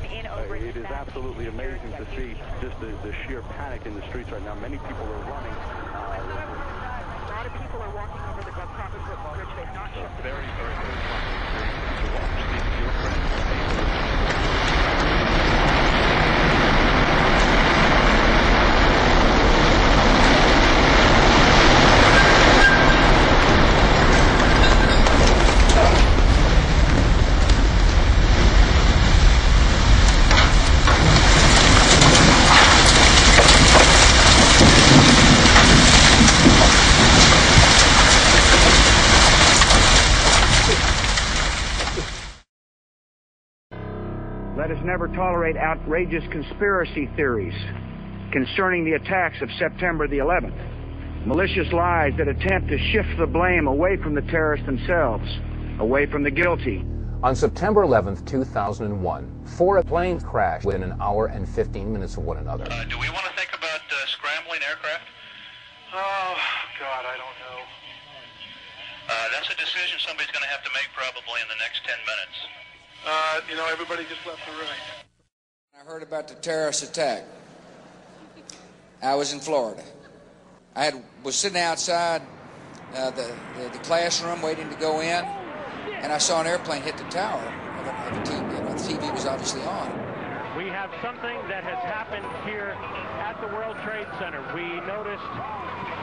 It is absolutely amazing to see just the sheer panic in the streets right now. Many people are running. A lot of people are walking over the Crawford Bridge. They've not shut the very experience to watch these dear friends. Let us never tolerate outrageous conspiracy theories concerning the attacks of September the 11th. Malicious lies that attempt to shift the blame away from the terrorists themselves, away from the guilty. On September 11th, 2001, 4 planes crashed within an hour and 15 minutes of one another. Do we want to think about scrambling aircraft? Oh, God, I don't know. That's a decision somebody's going to have to make probably in the next 10 minutes. Everybody just left the room. I heard about the terrorist attack. I was in Florida. I was sitting outside the classroom waiting to go in, and I saw an airplane hit the tower of a TV. The TV was obviously on. We have something that has happened here at the World Trade Center. We noticed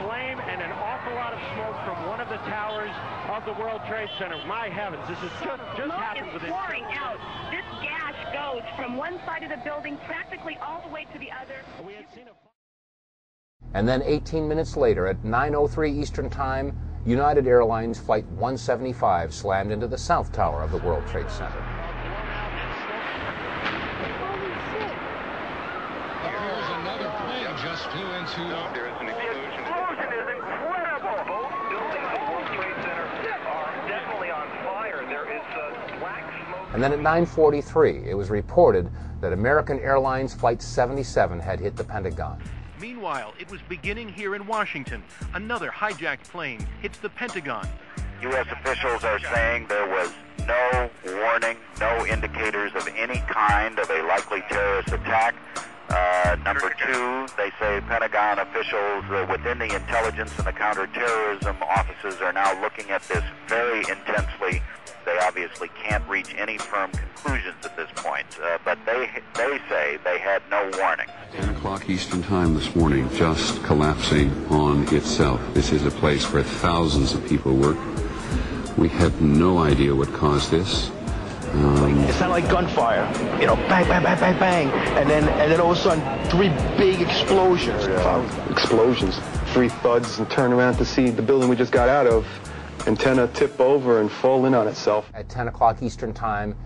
flame and an awful lot of smoke from one of the towers of the World Trade Center. My heavens, this is just happened within... Smoke is pouring out. This gas goes from one side of the building practically all the way to the other. We had seen a... And then 18 minutes later, at 9:03 Eastern Time, United Airlines Flight 175 slammed into the South Tower of the World Trade Center. Here's another plane just flew into... There is an explosion. The explosion is incredible! Both buildings of the World Trade Center are definitely on fire. There is black smoke. And then at 9:43, it was reported that American Airlines Flight 77 had hit the Pentagon. Meanwhile, it was beginning here in Washington. Another hijacked plane hits the Pentagon. U.S. officials are saying there was no warning, no indicators of any kind of a likely terrorist attack. Number 2, they say Pentagon officials within the intelligence and the counterterrorism offices are now looking at this very intensely. They obviously can't reach any firm conclusions at this point, but they say they had no warning. 10 o'clock Eastern Time this morning, just collapsing on itself. This is a place where thousands of people work. We have no idea what caused this. It sounded like gunfire, bang, bang, bang, bang, bang, and then all of a sudden, 3 big explosions. Explosions, 3 thuds, and turn around to see the building we just got out of. Antenna tip over and fall in on itself. At 10 o'clock Eastern Time,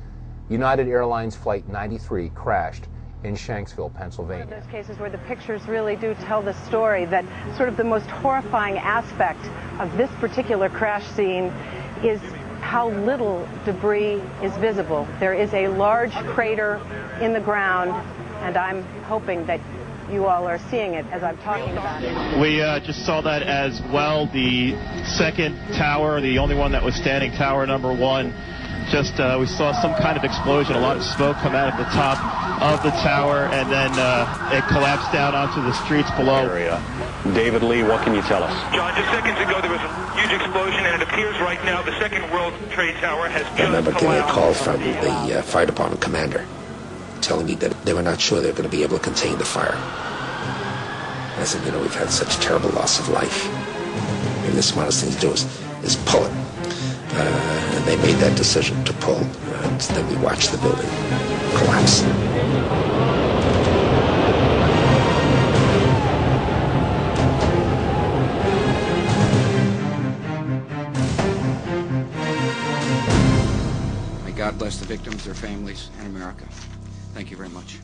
United Airlines Flight 93 crashed in Shanksville, Pennsylvania. One of those cases where the pictures really do tell the story, that sort of the most horrifying aspect of this particular crash scene is how little debris is visible. There is a large crater in the ground, and I'm hoping that you all are seeing it as I'm talking about it. We just saw that as well. The second tower, the only one that was standing, tower number 1, we saw some kind of explosion, a lot of smoke come out of the top of the tower, and then it collapsed down onto the streets below. David Lee, what can you tell us? John, just seconds ago there was a huge explosion, and it appears right now the second World Trade Tower has just I remember getting a call from the fire department commander telling me that they were not sure they were going to be able to contain the fire. And I said, we've had such terrible loss of life. Maybe the smartest thing to do is pull it. And they made that decision to pull, and then we watched the building collapse. May God bless the victims, their families, and America. Thank you very much.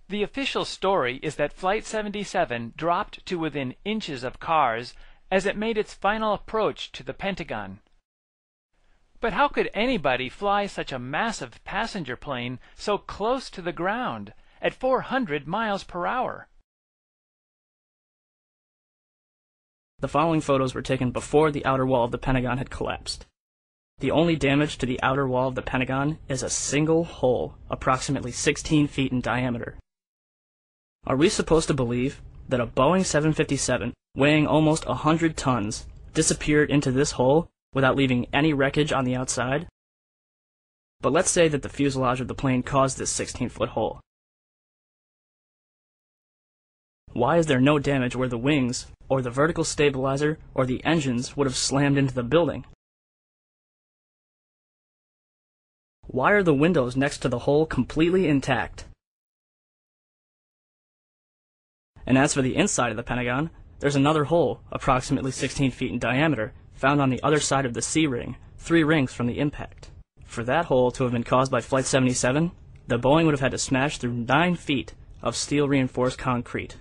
The official story is that Flight 77 dropped to within inches of cars as it made its final approach to the Pentagon. But how could anybody fly such a massive passenger plane so close to the ground at 400 miles per hour? The following photos were taken before the outer wall of the Pentagon had collapsed. The only damage to the outer wall of the Pentagon is a single hole, approximately 16 feet in diameter. Are we supposed to believe that a Boeing 757, weighing almost 100 tons, disappeared into this hole without leaving any wreckage on the outside? But let's say that the fuselage of the plane caused this 16-foot hole. Why is there no damage where the wings, or the vertical stabilizer, or the engines would have slammed into the building? Why are the windows next to the hole completely intact? And as for the inside of the Pentagon, there's another hole, approximately 16 feet in diameter, found on the other side of the C-ring, 3 rings from the impact. For that hole to have been caused by Flight 77, the Boeing would have had to smash through 9 feet of steel-reinforced concrete.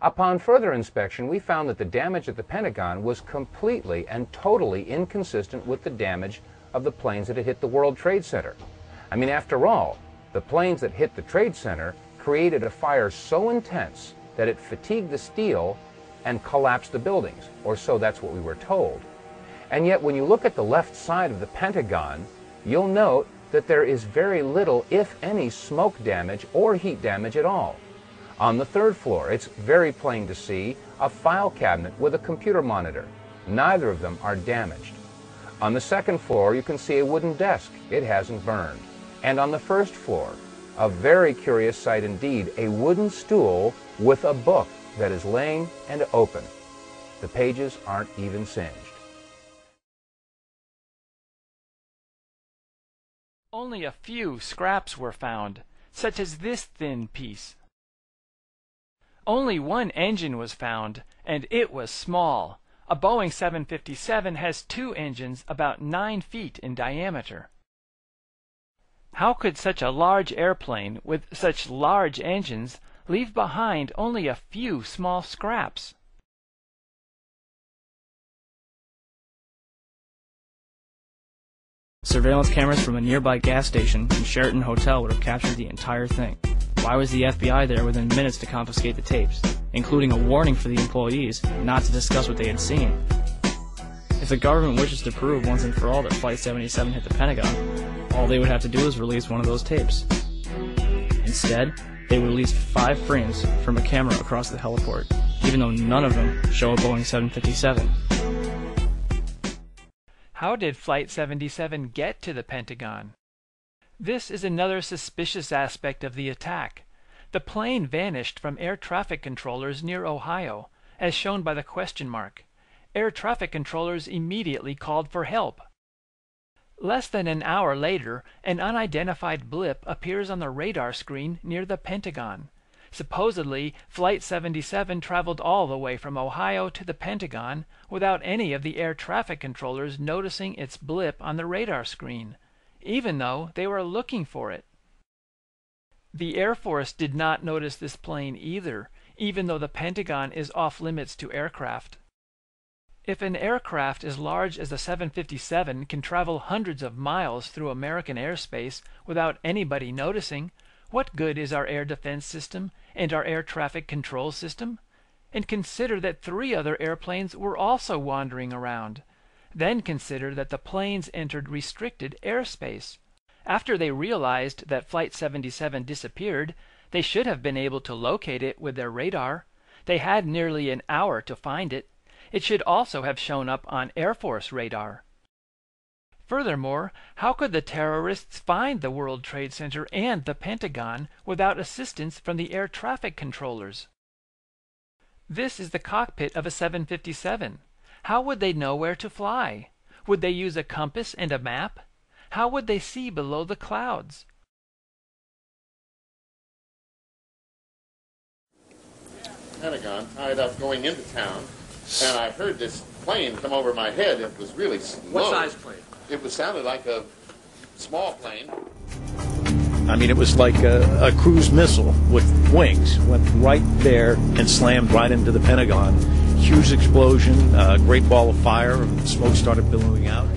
Upon further inspection, we found that the damage at the Pentagon was completely and totally inconsistent with the damage of the planes that had hit the World Trade Center. I mean, after all, the planes that hit the Trade Center created a fire so intense that it fatigued the steel and collapsed the buildings, or so that's what we were told. And yet, when you look at the left side of the Pentagon, you'll note that there is very little, if any, smoke damage or heat damage at all. On the 3rd floor, it's very plain to see a file cabinet with a computer monitor. Neither of them are damaged. On the 2nd floor, you can see a wooden desk. It hasn't burned. And on the 1st floor, a very curious sight indeed, a wooden stool with a book that is laying and open. The pages aren't even singed. Only a few scraps were found, such as this thin piece. Only one engine was found, and it was small. A Boeing 757 has 2 engines about 9 feet in diameter. How could such a large airplane with such large engines leave behind only a few small scraps? Surveillance cameras from a nearby gas station and Sheraton Hotel would have captured the entire thing. Why was the FBI there within minutes to confiscate the tapes, including a warning for the employees not to discuss what they had seen? If the government wishes to prove once and for all that Flight 77 hit the Pentagon, all they would have to do is release one of those tapes. Instead, they would release 5 frames from a camera across the heliport, even though none of them show a Boeing 757. How did Flight 77 get to the Pentagon? This is another suspicious aspect of the attack. The plane vanished from air traffic controllers near Ohio, as shown by the question mark. Air traffic controllers immediately called for help. Less than an hour later, an unidentified blip appears on the radar screen near the Pentagon. Supposedly, Flight 77 traveled all the way from Ohio to the Pentagon without any of the air traffic controllers noticing its blip on the radar screen, even though they were looking for it. The Air Force did not notice this plane either, even though the Pentagon is off limits to aircraft. If an aircraft as large as the 757 can travel hundreds of miles through American airspace without anybody noticing, what good is our air defense system and our air traffic control system? And consider that 3 other airplanes were also wandering around. Then consider that the planes entered restricted airspace. After they realized that Flight 77 disappeared, they should have been able to locate it with their radar. They had nearly an hour to find it. It should also have shown up on Air Force radar. Furthermore, how could the terrorists find the World Trade Center and the Pentagon without assistance from the air traffic controllers? This is the cockpit of a 757. How would they know where to fly? Would they use a compass and a map? How would they see below the clouds? Pentagon tied up going into town, and I heard this plane come over my head. It was really slow. What size plane? It sounded like a small plane. I mean, it was like a cruise missile with wings. Went right there and slammed right into the Pentagon. Huge explosion, a great ball of fire, smoke started billowing out.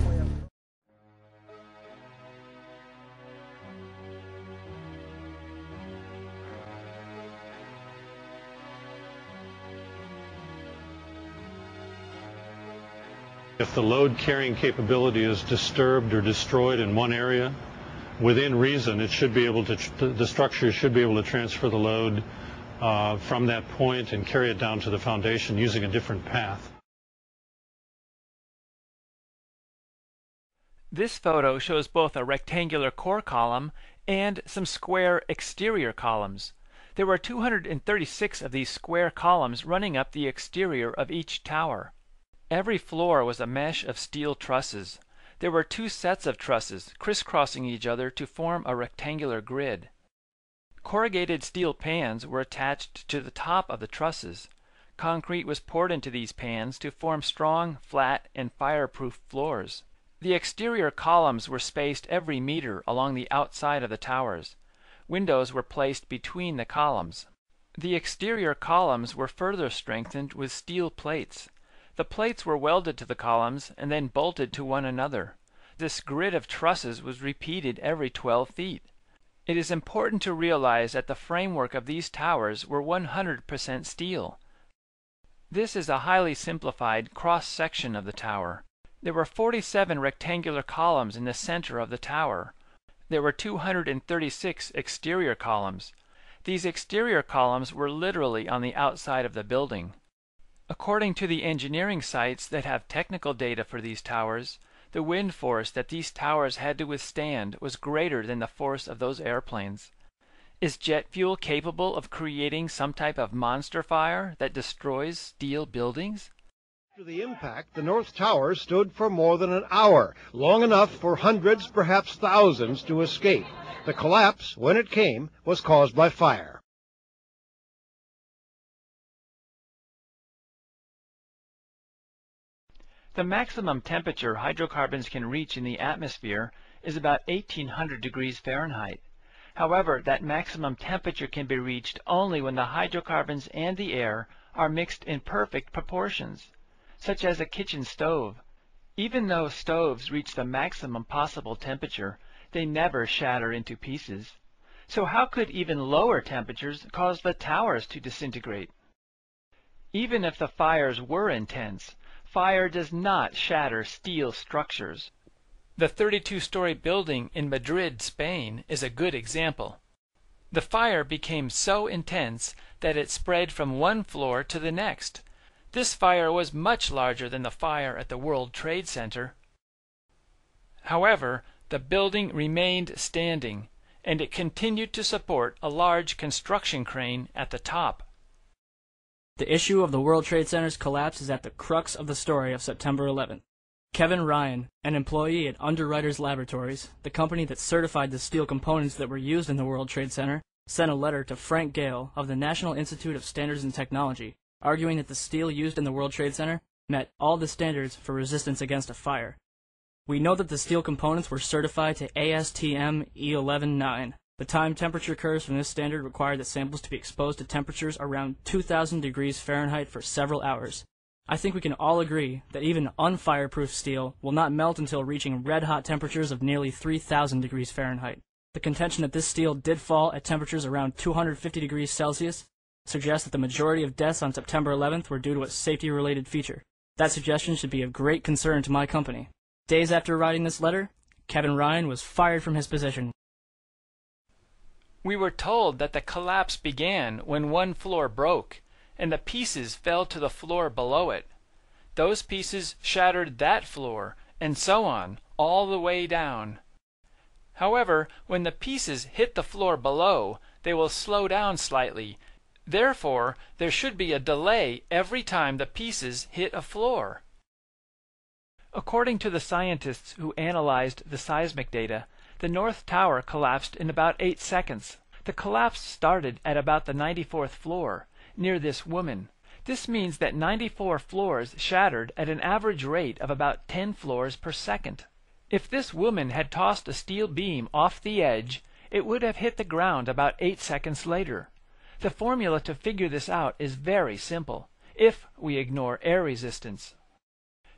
If the load carrying capability is disturbed or destroyed in one area, within reason, it should be able to, the structure should be able to transfer the load from that point and carry it down to the foundation using a different path. This photo shows both a rectangular core column and some square exterior columns. There were 236 of these square columns running up the exterior of each tower. Every floor was a mesh of steel trusses. There were 2 sets of trusses crisscrossing each other to form a rectangular grid. Corrugated steel pans were attached to the top of the trusses. Concrete was poured into these pans to form strong, flat, and fireproof floors. The exterior columns were spaced every meter along the outside of the towers. Windows were placed between the columns. The exterior columns were further strengthened with steel plates. The plates were welded to the columns and then bolted to one another. This grid of trusses was repeated every 12 feet. It is important to realize that the framework of these towers were 100% steel. This is a highly simplified cross-section of the tower. There were 47 rectangular columns in the center of the tower. There were 236 exterior columns. These exterior columns were literally on the outside of the building. According to the engineering sites that have technical data for these towers, the wind force that these towers had to withstand was greater than the force of those airplanes. Is jet fuel capable of creating some type of monster fire that destroys steel buildings? After the impact, the North Tower stood for more than an hour, long enough for hundreds, perhaps thousands, to escape. The collapse, when it came, was caused by fire. The maximum temperature hydrocarbons can reach in the atmosphere is about 1800 degrees Fahrenheit. However, that maximum temperature can be reached only when the hydrocarbons and the air are mixed in perfect proportions, such as a kitchen stove. Even though stoves reach the maximum possible temperature, they never shatter into pieces. So how could even lower temperatures cause the towers to disintegrate? Even if the fires were intense, fire does not shatter steel structures. The 32-story building in Madrid, Spain, is a good example. The fire became so intense that it spread from one floor to the next. This fire was much larger than the fire at the World Trade Center. However, the building remained standing, and it continued to support a large construction crane at the top. The issue of the World Trade Center's collapse is at the crux of the story of September 11th. Kevin Ryan, an employee at Underwriters Laboratories, the company that certified the steel components that were used in the World Trade Center, sent a letter to Frank Gale of the National Institute of Standards and Technology, arguing that the steel used in the World Trade Center met all the standards for resistance against a fire. We know that the steel components were certified to ASTM E119. The time temperature curves from this standard require the samples to be exposed to temperatures around 2000 degrees Fahrenheit for several hours. I think we can all agree that even unfireproof steel will not melt until reaching red-hot temperatures of nearly 3000 degrees Fahrenheit. The contention that this steel did fall at temperatures around 250 degrees Celsius suggests that the majority of deaths on September 11th were due to a safety-related feature. That suggestion should be of great concern to my company. Days after writing this letter, Kevin Ryan was fired from his position. We were told that the collapse began when one floor broke, and the pieces fell to the floor below it. Those pieces shattered that floor, and so on, all the way down. However, when the pieces hit the floor below, they will slow down slightly. Therefore, there should be a delay every time the pieces hit a floor. According to the scientists who analyzed the seismic data, the North Tower collapsed in about 8 seconds. The collapse started at about the 94th floor, near this woman. This means that 94 floors shattered at an average rate of about 10 floors per second. If this woman had tossed a steel beam off the edge, it would have hit the ground about 8 seconds later. The formula to figure this out is very simple, if we ignore air resistance.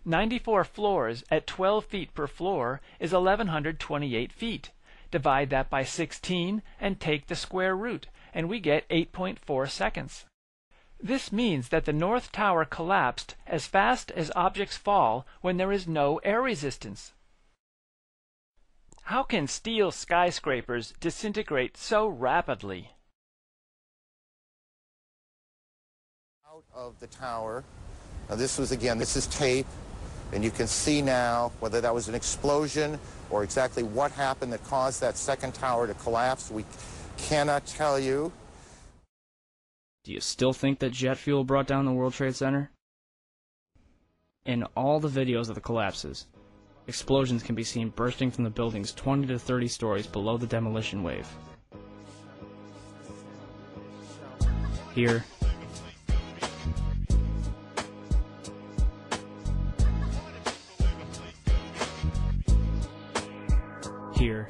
94 floors at 12 feet per floor is 1128 feet. Divide that by 16 and take the square root, and we get 8.4 seconds. This means that the North Tower collapsed as fast as objects fall when there is no air resistance. How can steel skyscrapers disintegrate so rapidly? Out of the tower. Now this is tape, and you can see now whether that was an explosion or exactly what happened that caused that second tower to collapse. We cannot tell you. Do you still think that jet fuel brought down the World Trade Center? In all the videos of the collapses, explosions can be seen bursting from the buildings 20 to 30 stories below the demolition wave. Here, here,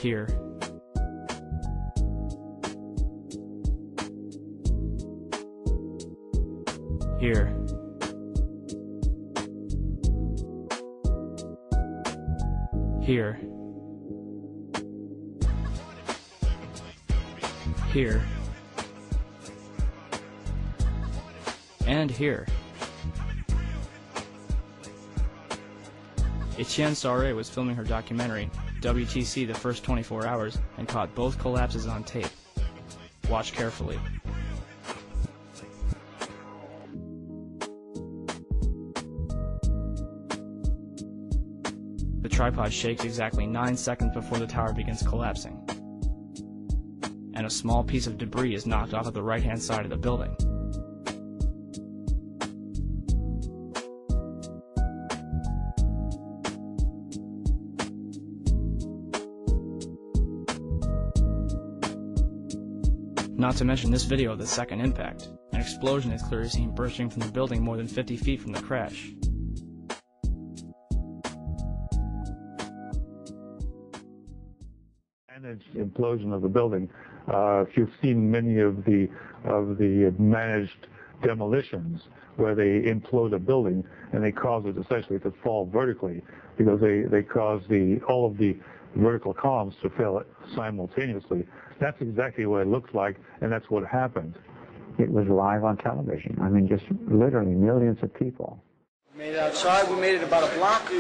here, here, here, here, and here. Etienne Sauret was filming her documentary, WTC the First 24 Hours, and caught both collapses on tape. Watch carefully. The tripod shakes exactly 9 seconds before the tower begins collapsing, and a small piece of debris is knocked off of the right-hand side of the building. Not to mention this video of the second impact. An explosion is clearly seen bursting from the building more than 50 feet from the crash. Managed implosion of the building. If you've seen many of the managed demolitions where they implode a building and they cause it essentially to fall vertically because they cause all of the vertical columns to fail simultaneously. That's exactly what it looks like, and that's what happened. It was live on television. I mean, just literally millions of people. We made it outside. We made it about a block. We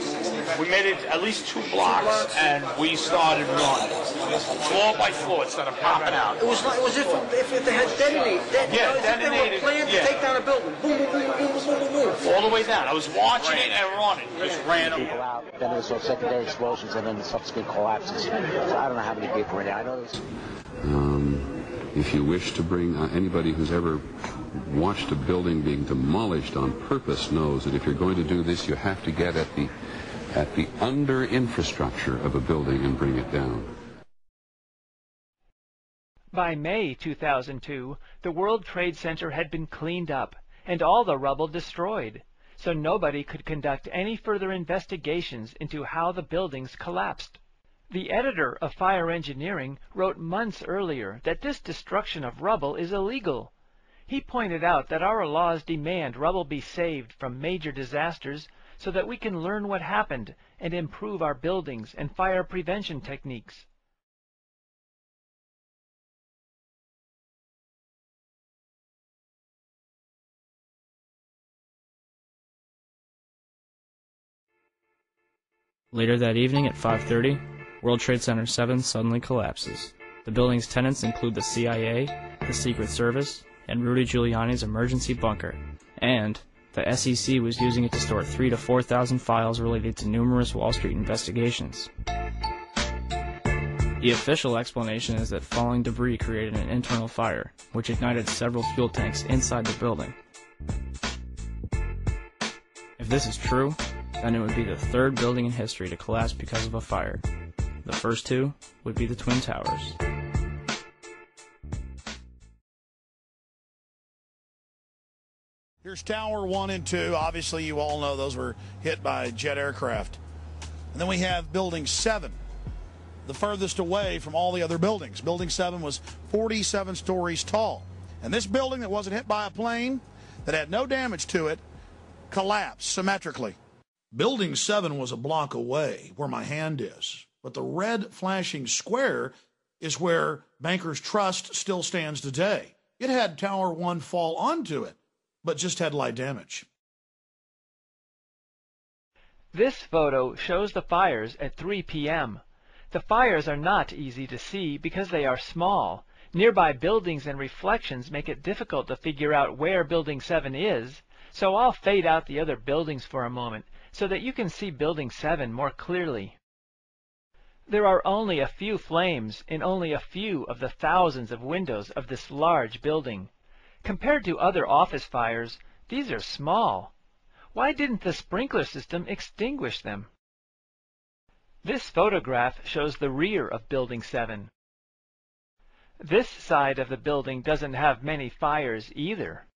made it at least 2 blocks, and we started running. Floor by floor, instead of popping out. It was like, it was if they had detonated. Detonated. They were planned to take down a building. Boom, boom, boom, boom, boom, boom, boom. All the way down. I was watching it and running. Just ran people out. Then there was those secondary explosions, and then the subsequent collapses. So I don't know how many people were there. I know there was. If you wish to bring anybody who's ever watched a building being demolished on purpose knows that if you're going to do this, you have to get at the under infrastructure of a building and bring it down. By May 2002, the World Trade Center had been cleaned up and all the rubble destroyed, so nobody could conduct any further investigations into how the buildings collapsed. The editor of Fire Engineering wrote months earlier that this destruction of rubble is illegal. He pointed out that our laws demand rubble be saved from major disasters so that we can learn what happened and improve our buildings and fire prevention techniques. Later that evening at 5:30, World Trade Center 7 suddenly collapses. The building's tenants include the CIA, the Secret Service, and Rudy Giuliani's emergency bunker. And the SEC was using it to store 3,000 to 4,000 files related to numerous Wall Street investigations. The official explanation is that falling debris created an internal fire, which ignited several fuel tanks inside the building. If this is true, then it would be the third building in history to collapse because of a fire. The first 2 would be the Twin Towers. Here's Tower 1 and 2. Obviously, you all know those were hit by jet aircraft. And then we have Building 7, the furthest away from all the other buildings. Building 7 was 47 stories tall. And this building that wasn't hit by a plane, that had no damage to it, collapsed symmetrically. Building 7 was a block away, where my hand is. But the red flashing square is where Bankers Trust still stands today. It had Tower 1 fall onto it, but just had light damage. This photo shows the fires at 3 p.m. The fires are not easy to see because they are small. Nearby buildings and reflections make it difficult to figure out where Building 7 is, so I'll fade out the other buildings for a moment so that you can see Building 7 more clearly. There are only a few flames in only a few of the thousands of windows of this large building. Compared to other office fires, these are small. Why didn't the sprinkler system extinguish them? This photograph shows the rear of Building 7. This side of the building doesn't have many fires either.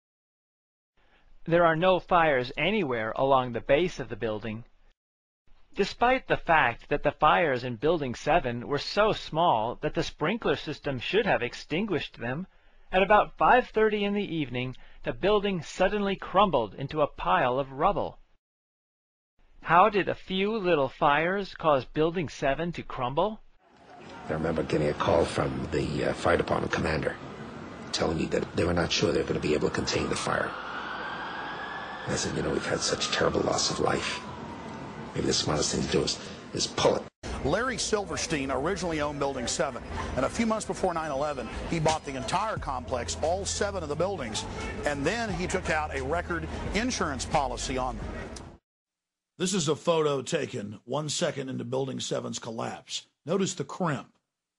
There are no fires anywhere along the base of the building. Despite the fact that the fires in Building 7 were so small that the sprinkler system should have extinguished them, at about 5:30 in the evening, the building suddenly crumbled into a pile of rubble. How did a few little fires cause Building 7 to crumble? I remember getting a call from the fire department commander telling me that they were not sure they were going to be able to contain the fire. And I said, we've had such terrible loss of life. Maybe the smartest thing to do is pull it. Larry Silverstein originally owned Building 7, and a few months before 9/11, he bought the entire complex, all 7 of the buildings, and then he took out a record insurance policy on them. This is a photo taken 1 second into Building 7's collapse. Notice the crimp.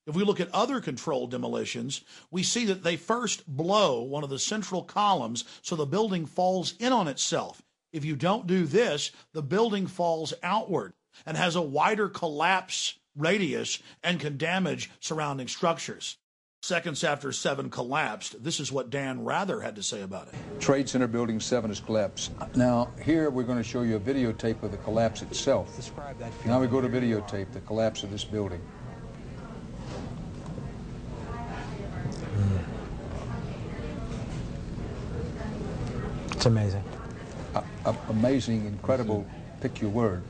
If we look at other controlled demolitions, we see that they first blow one of the central columns so the building falls in on itself. If you don't do this, the building falls outward and has a wider collapse radius and can damage surrounding structures. Seconds after 7 collapsed, this is what Dan Rather had to say about it. Trade Center Building 7 has collapsed. Now, here we're going to show you a videotape of the collapse itself. Describe that. Now we go to videotape, the collapse of this building. It's amazing. Amazing, incredible, pick your word.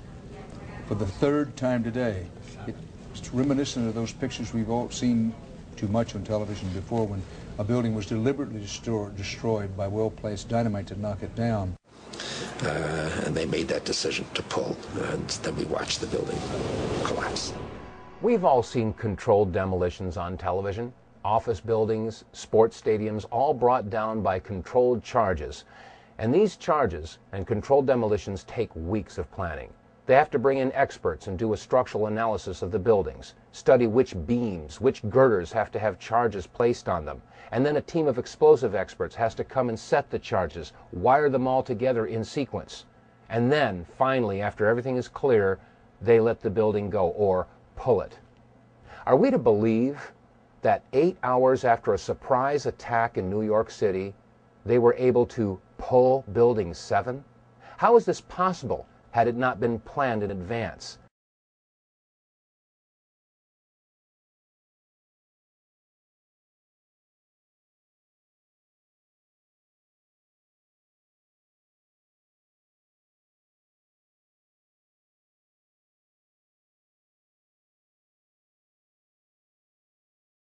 For the 3rd time today, it's reminiscent of those pictures we've all seen too much on television before, when a building was deliberately destroyed by well-placed dynamite to knock it down. And they made that decision to pull, and then we watched the building collapse. We've all seen controlled demolitions on television. Office buildings, sports stadiums, all brought down by controlled charges. And these charges and controlled demolitions take weeks of planning. They have to bring in experts and do a structural analysis of the buildings, study which beams, which girders have to have charges placed on them, and then a team of explosive experts has to come and set the charges, wire them all together in sequence. And then, finally, after everything is clear, they let the building go, or pull it. Are we to believe that 8 hours after a surprise attack in New York City, they were able to pull Building 7? How is this possible had it not been planned in advance?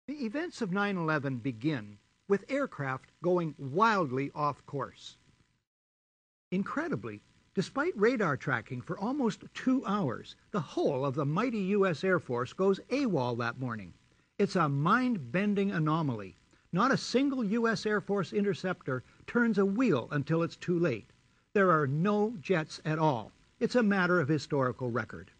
The events of 9/11 begin with aircraft going wildly off course. Incredibly, despite radar tracking for almost 2 hours, the whole of the mighty U.S. Air Force goes AWOL that morning. It's a mind-bending anomaly. Not a single U.S. Air Force interceptor turns a wheel until it's too late. There are no jets at all. It's a matter of historical record.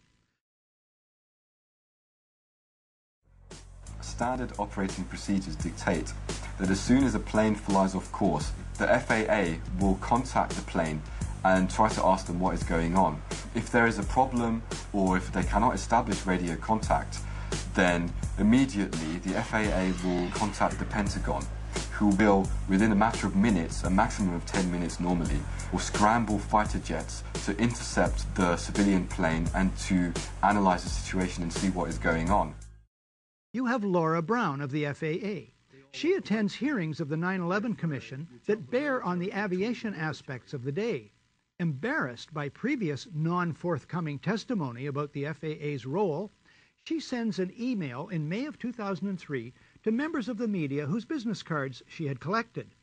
Standard operating procedures dictate that as soon as a plane flies off course, the FAA will contact the plane and try to ask them what is going on. If there is a problem or if they cannot establish radio contact, then immediately the FAA will contact the Pentagon, who will, within a matter of minutes, a maximum of 10 minutes normally, will scramble fighter jets to intercept the civilian plane and to analyze the situation and see what is going on. You have Laura Brown of the FAA. She attends hearings of the 9/11 Commission that bear on the aviation aspects of the day. Embarrassed by previous non-forthcoming testimony about the FAA's role, She sends an email in May of 2003 to members of the media whose business cards she had collected.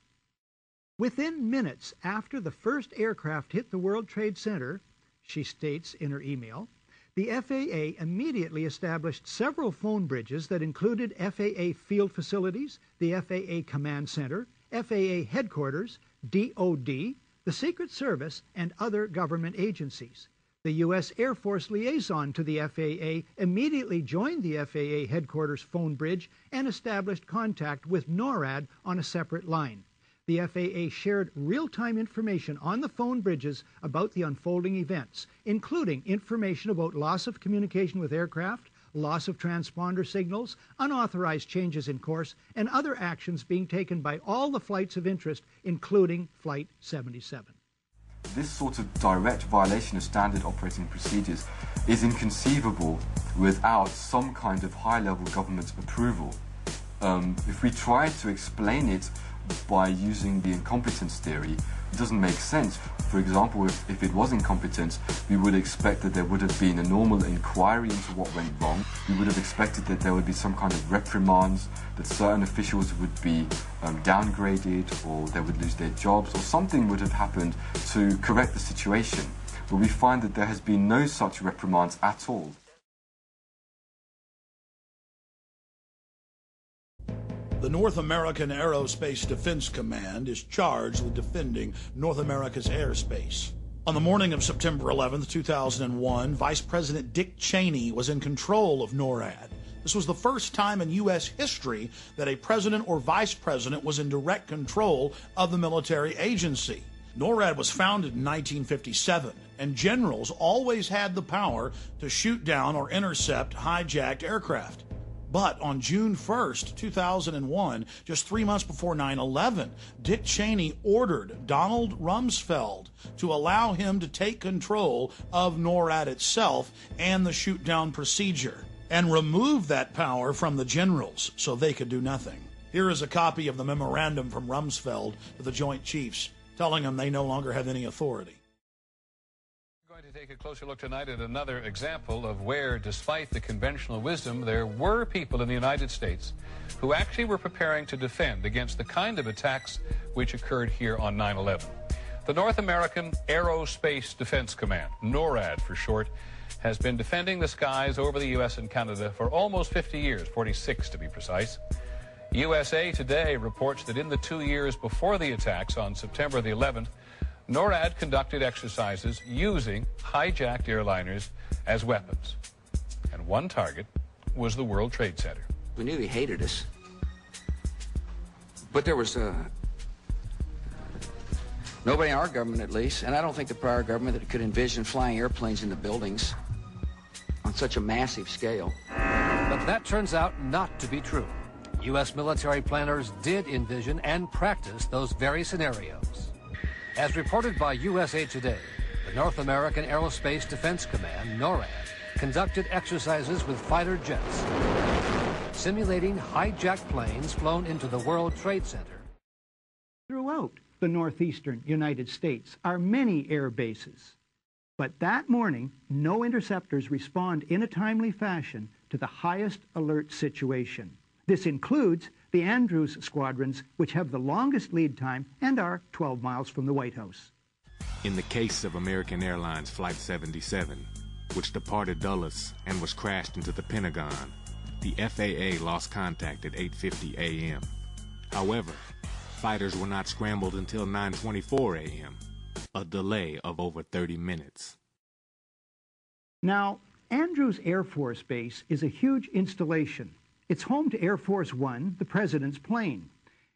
Within minutes after the first aircraft hit the World Trade Center, she states in her email, the FAA immediately established several phone bridges that included FAA field facilities, the FAA Command Center, FAA Headquarters, DOD, the Secret Service, and other government agencies. The U.S. Air Force liaison to the FAA immediately joined the FAA Headquarters phone bridge and established contact with NORAD on a separate line. The FAA shared real-time information on the phone bridges about the unfolding events, including information about loss of communication with aircraft, loss of transponder signals, unauthorized changes in course, and other actions being taken by all the flights of interest, including Flight 77. This sort of direct violation of standard operating procedures is inconceivable without some kind of high-level government approval. If we try to explain it by using the incompetence theory, it doesn't make sense. For example, if it was incompetence, we would expect that there would have been a normal inquiry into what went wrong. We would have expected that there would be some kind of reprimands, that certain officials would be downgraded, or they would lose their jobs, or something would have happened to correct the situation. But we find that there has been no such reprimands at all. The North American Aerospace Defense Command is charged with defending North America's airspace. On the morning of September 11, 2001, Vice President Dick Cheney was in control of NORAD. This was the first time in U.S. history that a president or vice president was in direct control of the military agency. NORAD was founded in 1957, and generals always had the power to shoot down or intercept hijacked aircraft. But on June 1st, 2001, just 3 months before 9/11, Dick Cheney ordered Donald Rumsfeld to allow him to take control of NORAD itself and the shoot-down procedure, and remove that power from the generals so they could do nothing. Here is a copy of the memorandum from Rumsfeld to the Joint Chiefs, telling them they no longer have any authority. We're going to take a closer look tonight at another example of where, despite the conventional wisdom, there were people in the United States who actually were preparing to defend against the kind of attacks which occurred here on 9/11. The North American Aerospace Defense Command, NORAD for short, has been defending the skies over the U.S. and Canada for almost 50 years, 46 to be precise. USA Today reports that in the 2 years before the attacks on September the 11th, NORAD conducted exercises using hijacked airliners as weapons. And one target was the World Trade Center. We knew he hated us. But there was nobody in our government, at least, and I don't think the prior government, that could envision flying airplanes into buildings on such a massive scale. But that turns out not to be true. U.S. military planners did envision and practice those very scenarios. As reported by USA Today, the North American Aerospace Defense Command, NORAD, conducted exercises with fighter jets, simulating hijacked planes flown into the World Trade Center. Throughout the northeastern United States are many air bases. But that morning, no interceptors respond in a timely fashion to the highest alert situation. This includes the Andrews squadrons, which have the longest lead time and are 12 miles from the White House. In the case of American Airlines Flight 77, which departed Dulles and was crashed into the Pentagon, the FAA lost contact at 8:50 a.m. However, fighters were not scrambled until 9:24 a.m., a delay of over 30 minutes. Now, Andrews Air Force Base is a huge installation. It's home to Air Force One, the President's plane.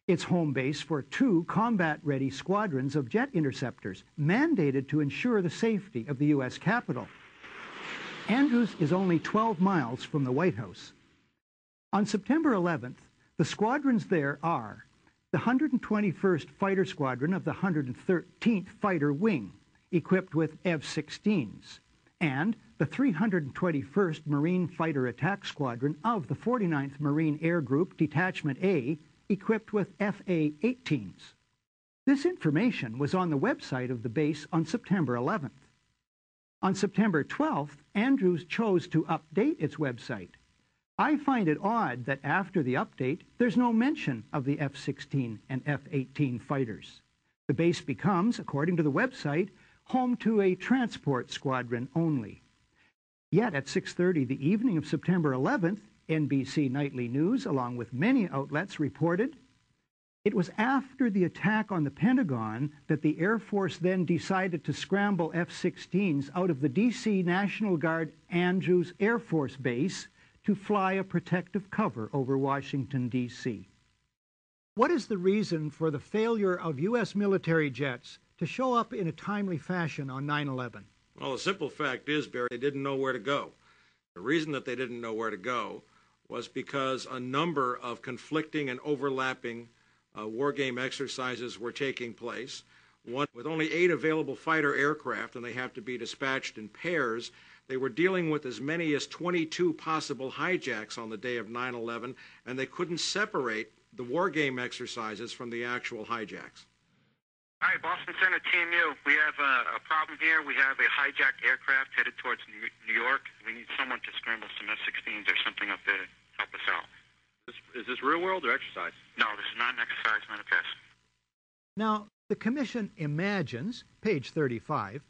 It's home base for 2 combat-ready squadrons of jet interceptors, mandated to ensure the safety of the U.S. Capitol. Andrews is only 12 miles from the White House. On September 11th, the squadrons there are the 121st Fighter Squadron of the 113th Fighter Wing, equipped with F-16s, and the 321st Marine Fighter Attack Squadron of the 49th Marine Air Group Detachment A, equipped with FA-18s. This information was on the website of the base on September 11th. On September 12th, Andrews chose to update its website. I find it odd that after the update, there's no mention of the F-16 and F-18 fighters. The base becomes, according to the website, home to a transport squadron only. Yet at 6:30 the evening of September 11th, NBC Nightly News, along with many outlets, reported it was after the attack on the Pentagon that the Air Force then decided to scramble F-16s out of the D.C. National Guard Andrews Air Force Base to fly a protective cover over Washington, D.C. What is the reason for the failure of U.S. military jets to show up in a timely fashion on 9/11? Well, the simple fact is, Barry, they didn't know where to go. The reason that they didn't know where to go was because a number of conflicting and overlapping war game exercises were taking place. One, with only 8 available fighter aircraft, and they have to be dispatched in pairs, they were dealing with as many as 22 possible hijacks on the day of 9/11, and they couldn't separate the war game exercises from the actual hijacks. Hi, Boston Center, Team U. We have a problem here. We have a hijacked aircraft headed towards New York. We need someone to scramble some F-16s or something up there to help us out. Is this real world or exercise? No, this is not an exercise, not a test. Now, the Commission imagines, page 35,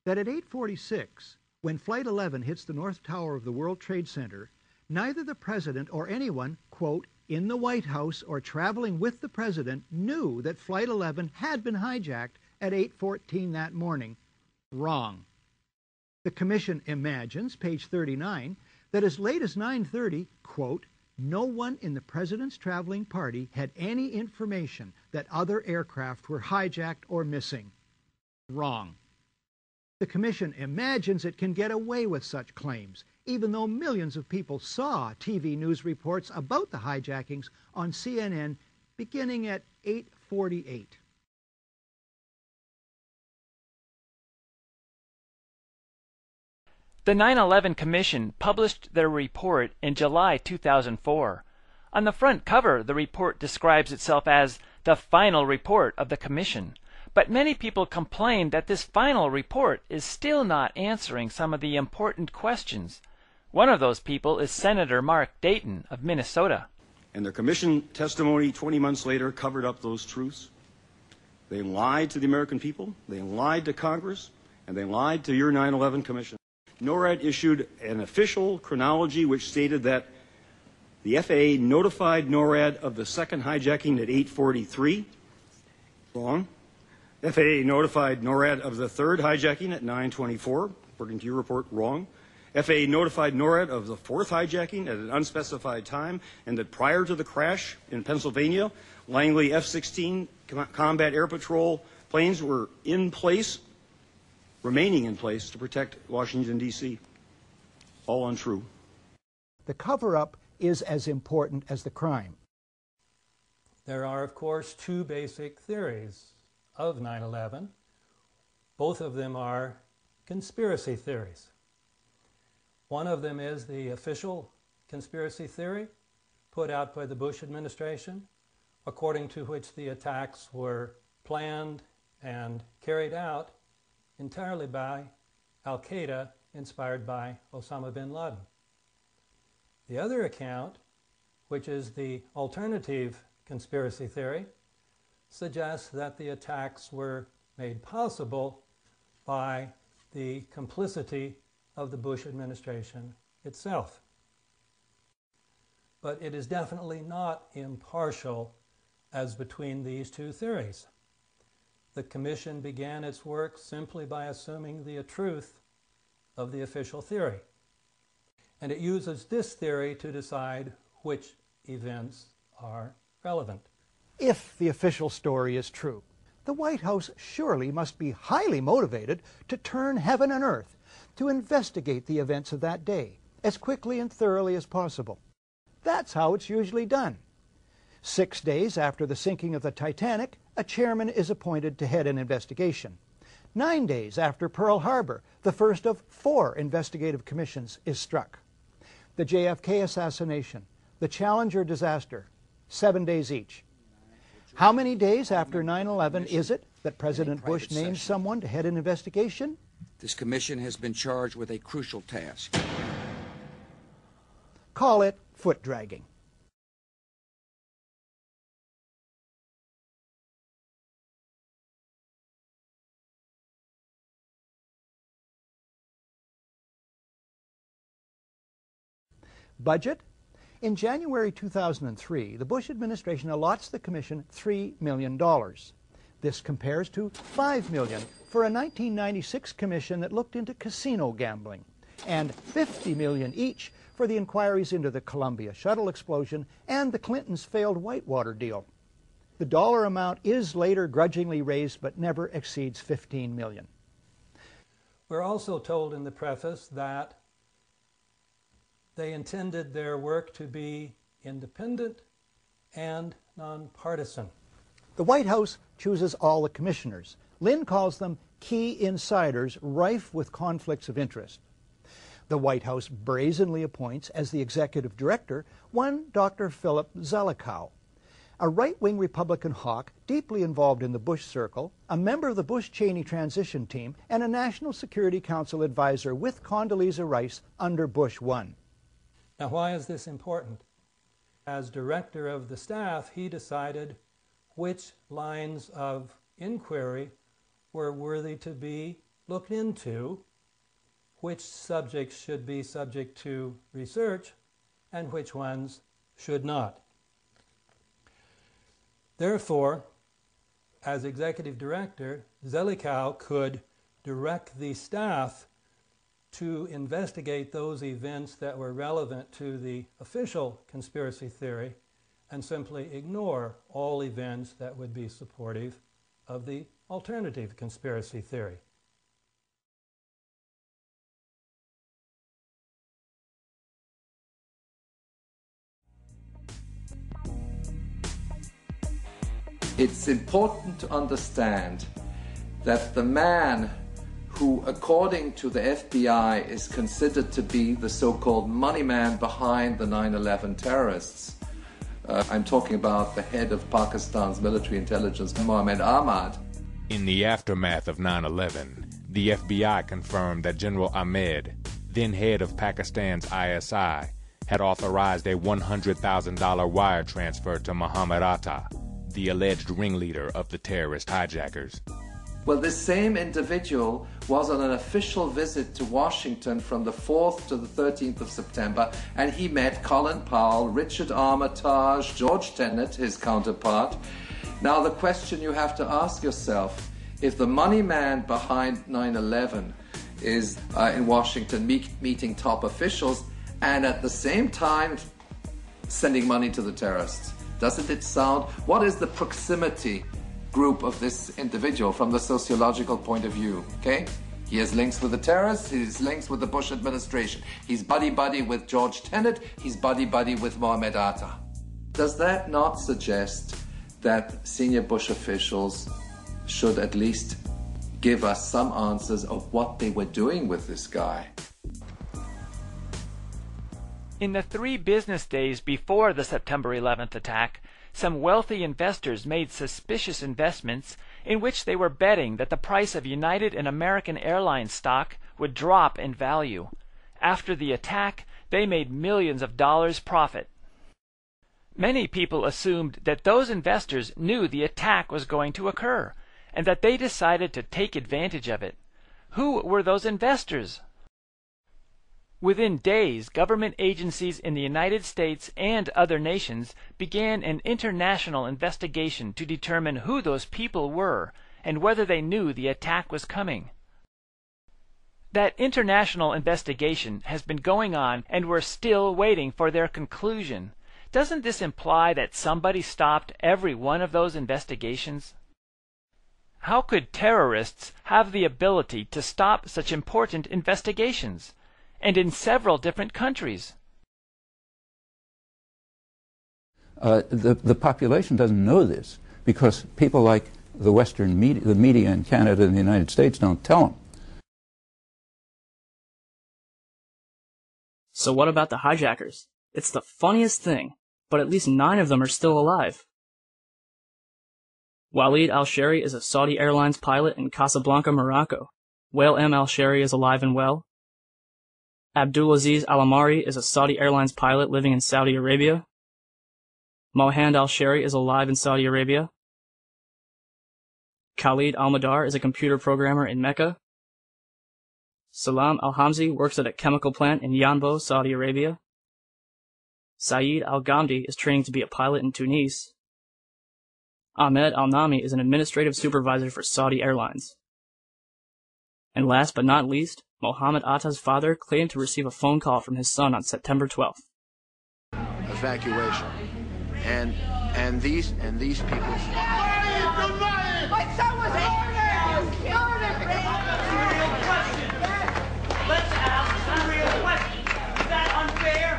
that at 8:46, when Flight 11 hits the North Tower of the World Trade Center, neither the President or anyone, quote, in the White House or traveling with the President knew that Flight 11 had been hijacked at 8:14 that morning. Wrong. The Commission imagines, page 39, that as late as 9:30, quote, no one in the President's traveling party had any information that other aircraft were hijacked or missing. Wrong. The Commission imagines it can get away with such claims, even though millions of people saw TV news reports about the hijackings on CNN beginning at 8:48. The 9/11 Commission published their report in July 2004. On the front cover, the report describes itself as the final report of the Commission. But many people complain that this final report is still not answering some of the important questions. One of those people is Senator Mark Dayton of Minnesota. And their commission testimony 20 months later covered up those truths. They lied to the American people, they lied to Congress, and they lied to your 9/11 Commission. NORAD issued an official chronology which stated that the FAA notified NORAD of the second hijacking at 8:43. Wrong. FAA notified NORAD of the third hijacking at 9:24, according to your report. Wrong. FAA notified NORAD of the fourth hijacking at an unspecified time, and that prior to the crash in Pennsylvania, Langley F-16 Combat Air Patrol planes were in place, remaining in place to protect Washington, D.C. All untrue. The cover-up is as important as the crime. There are, of course, 2 basic theories of 9/11. Both of them are conspiracy theories. One of them is the official conspiracy theory put out by the Bush administration, according to which the attacks were planned and carried out entirely by Al-Qaeda, inspired by Osama bin Laden. The other account, which is the alternative conspiracy theory, suggests that the attacks were made possible by the complicity of the Bush administration itself. But it is definitely not impartial as between these 2 theories. The Commission began its work simply by assuming the truth of the official theory. And it uses this theory to decide which events are relevant. If the official story is true, the White House surely must be highly motivated to turn heaven and earth to investigate the events of that day as quickly and thoroughly as possible. That's how it's usually done. 6 days after the sinking of the Titanic, a chairman is appointed to head an investigation. 9 days after Pearl Harbor, the first of 4 investigative commissions is struck. The JFK assassination, the Challenger disaster, 7 days each. How many days after 9/11 is it that President Bush names someone to head an investigation? This commission has been charged with a crucial task. Call it foot-dragging. Budget? In January 2003, the Bush administration allots the Commission $3 million. This compares to $5 million for a 1996 commission that looked into casino gambling, and $50 million each for the inquiries into the Columbia shuttle explosion and the Clintons' failed Whitewater deal. The dollar amount is later grudgingly raised but never exceeds $15 million. We're also told in the preface that they intended their work to be independent and nonpartisan. The White House chooses all the commissioners. Lynn calls them key insiders rife with conflicts of interest. The White House brazenly appoints as the executive director one Dr. Philip Zelikow, a right-wing Republican hawk deeply involved in the Bush circle, a member of the Bush-Cheney transition team, and a National Security Council advisor with Condoleezza Rice under Bush 1. Now, why is this important? As director of the staff, he decided which lines of inquiry were worthy to be looked into, which subjects should be subject to research, and which ones should not. Therefore, as executive director, Zelikow could direct the staff to investigate those events that were relevant to the official conspiracy theory and simply ignore all events that would be supportive of the alternative conspiracy theory. It's important to understand that the man who, according to the FBI, is considered to be the so-called money man behind the 9/11 terrorists. I'm talking about the head of Pakistan's military intelligence, Mohammed Ahmad. In the aftermath of 9/11, the FBI confirmed that General Ahmed, then head of Pakistan's ISI, had authorized a $100,000 wire transfer to Mohammed Atta, the alleged ringleader of the terrorist hijackers. Well, this same individual was on an official visit to Washington from the 4th to the 13th of September, and he met Colin Powell, Richard Armitage, George Tenet, his counterpart. Now, the question you have to ask yourself, if the money man behind 9/11 is in Washington meeting top officials and at the same time sending money to the terrorists, doesn't it sound, what is the proximity group of this individual from the sociological point of view? Okay, he has links with the terrorists, he has links with the Bush administration, he's buddy-buddy with George Tenet, he's buddy-buddy with Mohammed Atta. Does that not suggest that senior Bush officials should at least give us some answers of what they were doing with this guy? In the 3 business days before the September 11th attack, some wealthy investors made suspicious investments in which they were betting that the price of United and American Airlines stock would drop in value. After the attack, they made millions of dollars profit. Many people assumed that those investors knew the attack was going to occur, and that they decided to take advantage of it. Who were those investors? Within days, government agencies in the United States and other nations began an international investigation to determine who those people were and whether they knew the attack was coming. That international investigation has been going on, and we're still waiting for their conclusion. Doesn't this imply that somebody stopped every one of those investigations? How could terrorists have the ability to stop such important investigations? And in several different countries. The population doesn't know this because people like the Western media, the media in Canada and the United States, don't tell them. So what about the hijackers? It's the funniest thing, but at least 9 of them are still alive. Walid al-Shari is a Saudi Airlines pilot in Casablanca, Morocco. Wael M. al-Shari is alive and well. Abdulaziz Al-Amari is a Saudi Airlines pilot living in Saudi Arabia. Mohand Al-Shari is alive in Saudi Arabia. Khalid Al-Madar is a computer programmer in Mecca. Salam Al-Hamzi works at a chemical plant in Yanbo, Saudi Arabia. Saeed Al-Ghamdi is training to be a pilot in Tunis. Ahmed Al-Nami is an administrative supervisor for Saudi Airlines. And last but not least, Mohammed Atta's father claimed to receive a phone call from his son on September 12th. Evacuation. And these people. My son was ordered! Real question. Let's ask some real questions. Is that unfair?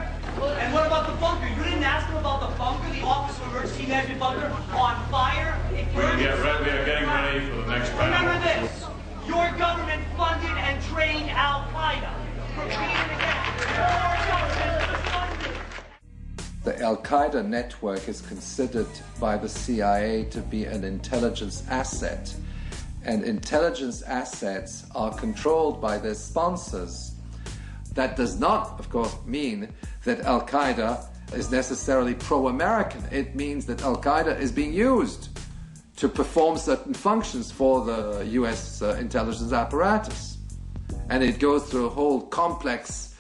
And what about the bunker? You didn't ask him about the bunker, the Office of Emergency Management bunker, on fire? We are getting ready for the next round. Remember this. Your government funded and trained Al-Qaeda. Repeat it again. Your government funded. The Al-Qaeda network is considered by the CIA to be an intelligence asset, and intelligence assets are controlled by their sponsors. That does not, of course, mean that Al-Qaeda is necessarily pro-American. It means that Al-Qaeda is being used to perform certain functions for the U.S. Intelligence apparatus. And it goes through a whole complex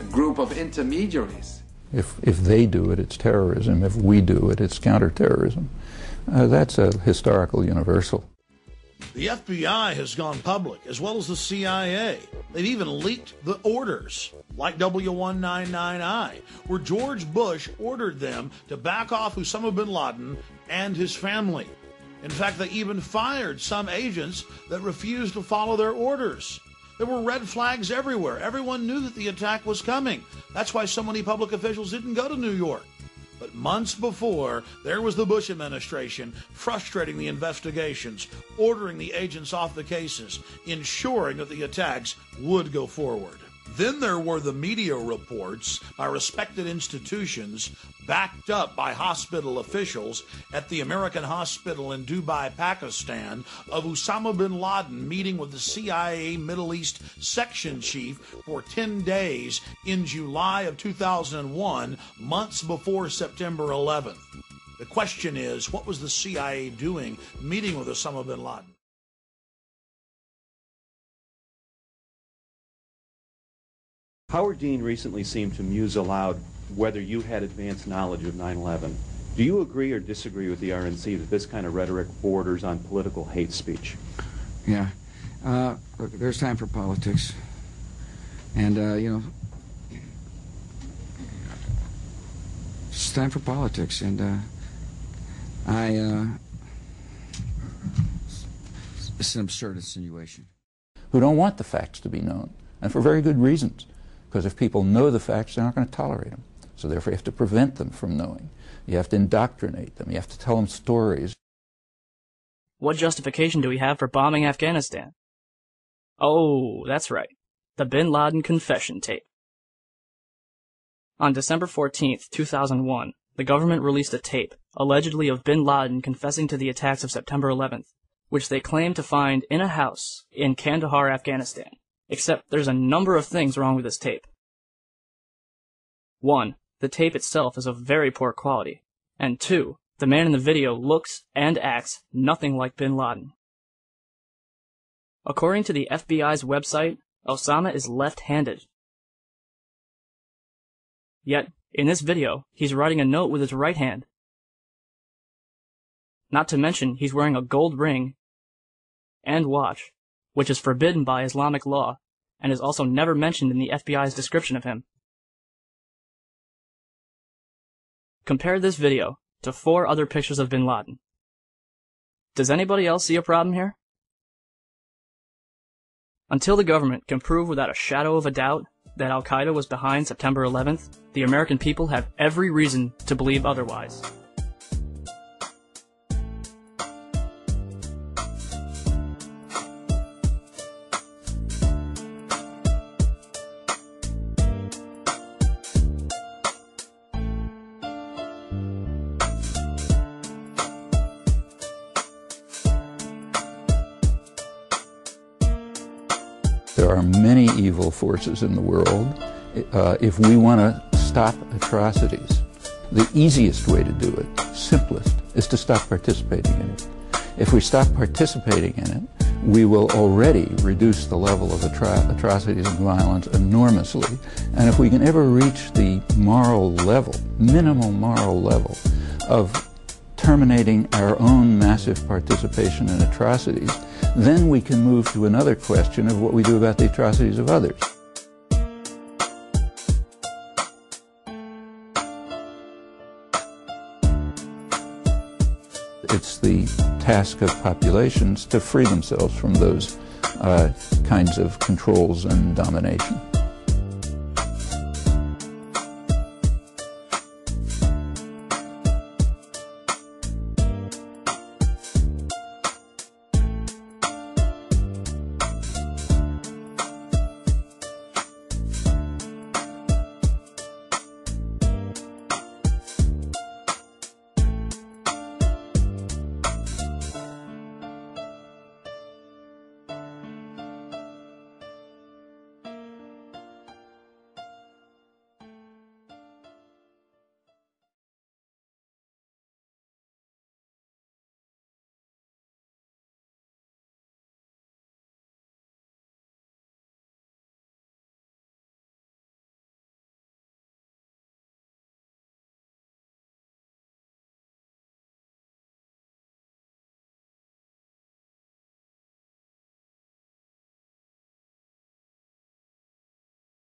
group of intermediaries. If they do it, it's terrorism. If we do it, it's counterterrorism. That's a historical universal. The FBI has gone public, as well as the CIA. They've even leaked the orders, like W199I, where George Bush ordered them to back off Osama bin Laden and his family. In fact, they even fired some agents that refused to follow their orders. There were red flags everywhere. Everyone knew that the attack was coming. That's why so many public officials didn't go to New York. But months before, there was the Bush administration frustrating the investigations, ordering the agents off the cases, ensuring that the attacks would go forward. Then there were the media reports by respected institutions, backed up by hospital officials at the American hospital in Dubai, Pakistan, of Osama bin Laden meeting with the CIA Middle East section chief for 10 days in July of 2001, months before September 11th. The question is, what was the CIA doing meeting with Osama bin Laden? Howard Dean recently seemed to muse aloud whether you had advanced knowledge of 9/11. Do you agree or disagree with the RNC that this kind of rhetoric borders on political hate speech? Yeah. Look, there's time for politics. And, it's time for politics. And, it's an absurd insinuation. Who don't want the facts to be known, and for very good reasons. Because if people know the facts, they're not going to tolerate them. So therefore you have to prevent them from knowing. You have to indoctrinate them. You have to tell them stories. What justification do we have for bombing Afghanistan? Oh, that's right. The Bin Laden confession tape. On December 14th, 2001, the government released a tape, allegedly of Bin Laden confessing to the attacks of September 11th, which they claimed to find in a house in Kandahar, Afghanistan. Except there's a number of things wrong with this tape. 1. The tape itself is of very poor quality. And 2. The man in the video looks and acts nothing like Bin Laden. According to the FBI's website, Osama is left-handed. Yet, in this video, he's writing a note with his right hand. Not to mention, he's wearing a gold ring and watch, which is forbidden by Islamic law, and is also never mentioned in the FBI's description of him. Compare this video to 4 other pictures of Bin Laden. Does anybody else see a problem here? Until the government can prove without a shadow of a doubt that Al-Qaeda was behind September 11th, the American people have every reason to believe otherwise. there are many evil forces in the world. If we want to stop atrocities, the easiest way to do it, simplest, is to stop participating in it. If we stop participating in it, we will already reduce the level of atrocities and violence enormously. And if we can ever reach the moral level, minimal moral level, of terminating our own massive participation in atrocities, then we can move to another question of what we do about the atrocities of others. It's the task of populations to free themselves from those kinds of controls and domination.